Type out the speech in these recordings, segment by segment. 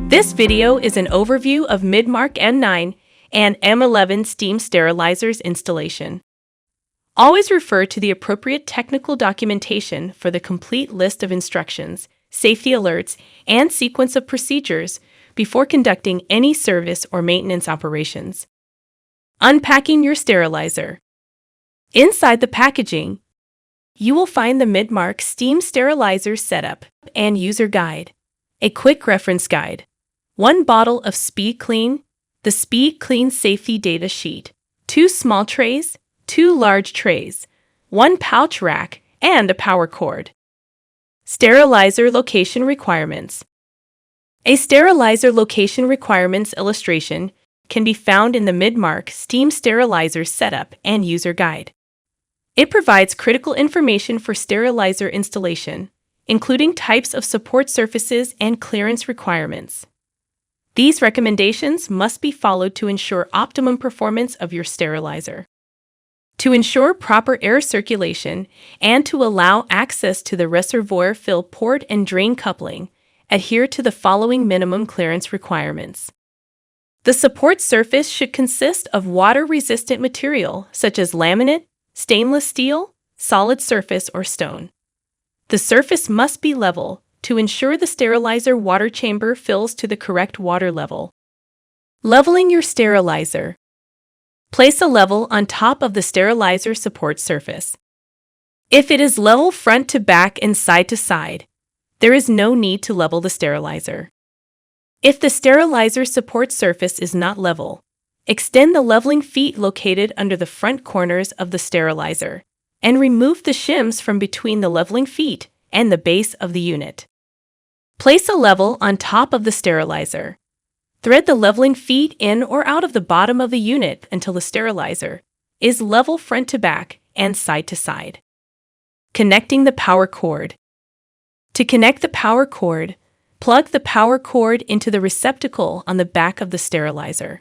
This video is an overview of Midmark M9 and M11 steam sterilizers installation. Always refer to the appropriate technical documentation for the complete list of instructions, safety alerts, and sequence of procedures before conducting any service or maintenance operations. Unpacking your sterilizer. Inside the packaging, you will find the Midmark steam sterilizer setup and user guide, a quick reference guide, one bottle of Speed Clean, the Speed Clean safety data sheet, 2 small trays, 2 large trays, 1 pouch rack, and a power cord. Sterilizer location requirements. A sterilizer location requirements illustration can be found in the Midmark steam sterilizer setup and user guide. It provides critical information for sterilizer installation, including types of support surfaces and clearance requirements. These recommendations must be followed to ensure optimum performance of your sterilizer. To ensure proper air circulation and to allow access to the reservoir fill port and drain coupling, adhere to the following minimum clearance requirements. The support surface should consist of water-resistant material such as laminate, stainless steel, solid surface, or stone. The surface must be level to ensure the sterilizer water chamber fills to the correct water level. Leveling your sterilizer. Place a level on top of the sterilizer support surface. If it is level front to back and side to side, there is no need to level the sterilizer. If the sterilizer support surface is not level, extend the leveling feet located under the front corners of the sterilizer and remove the shims from between the leveling feet and the base of the unit. Place a level on top of the sterilizer. Thread the leveling feet in or out of the bottom of the unit until the sterilizer is level front to back and side to side. Connecting the power cord. To connect the power cord, plug the power cord into the receptacle on the back of the sterilizer.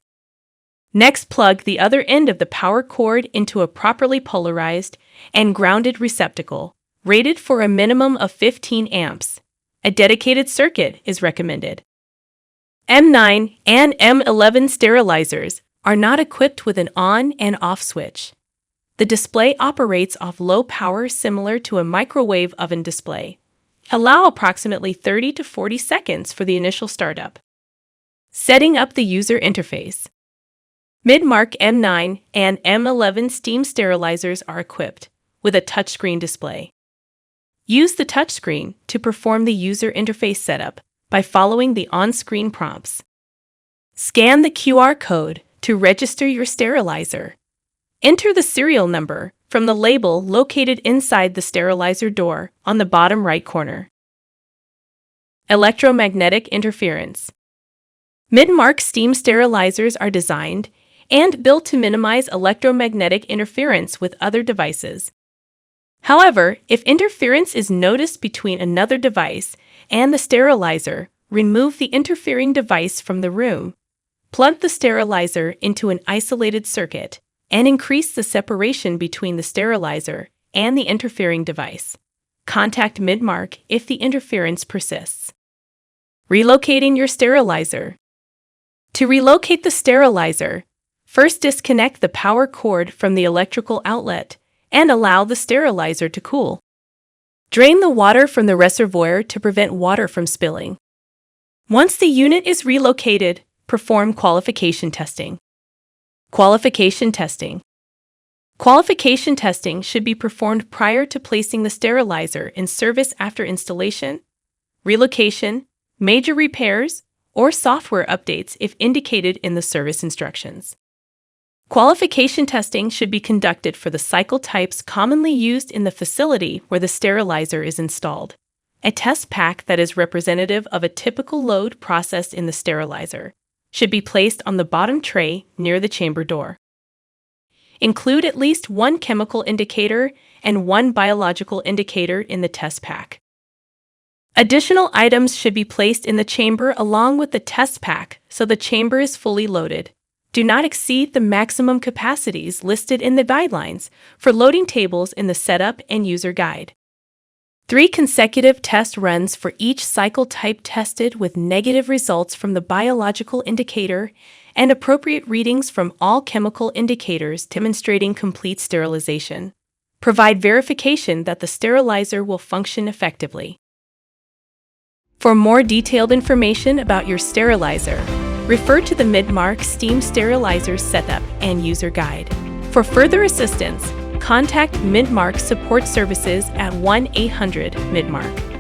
Next, plug the other end of the power cord into a properly polarized and grounded receptacle, rated for a minimum of 15 amps. A dedicated circuit is recommended. M9 and M11 sterilizers are not equipped with an on and off switch. The display operates off low power similar to a microwave oven display. Allow approximately 30 to 40 seconds for the initial startup. Setting up the user interface. Midmark M9 and M11 steam sterilizers are equipped with a touchscreen display. Use the touchscreen to perform the user interface setup by following the on-screen prompts. Scan the QR code to register your sterilizer. Enter the serial number from the label located inside the sterilizer door on the bottom right corner. Electromagnetic interference. Midmark steam sterilizers are designed and built to minimize electromagnetic interference with other devices. However, if interference is noticed between another device and the sterilizer, remove the interfering device from the room. Plug the sterilizer into an isolated circuit and increase the separation between the sterilizer and the interfering device. Contact Midmark if the interference persists. Relocating your sterilizer. To relocate the sterilizer, first disconnect the power cord from the electrical outlet and allow the sterilizer to cool. Drain the water from the reservoir to prevent water from spilling. Once the unit is relocated, perform qualification testing. Qualification testing. Qualification testing should be performed prior to placing the sterilizer in service after installation, relocation, major repairs, or software updates if indicated in the service instructions. Qualification testing should be conducted for the cycle types commonly used in the facility where the sterilizer is installed. A test pack that is representative of a typical load processed in the sterilizer should be placed on the bottom tray near the chamber door. Include at least 1 chemical indicator and 1 biological indicator in the test pack. Additional items should be placed in the chamber along with the test pack so the chamber is fully loaded. Do not exceed the maximum capacities listed in the guidelines for loading tables in the setup and user guide. 3 consecutive test runs for each cycle type tested with negative results from the biological indicator and appropriate readings from all chemical indicators demonstrating complete sterilization. Provide verification that the sterilizer will function effectively. For more detailed information about your sterilizer, refer to the Midmark Steam Sterilizer Setup and User Guide. For further assistance, contact Midmark Support Services at 1-800-MIDMARK.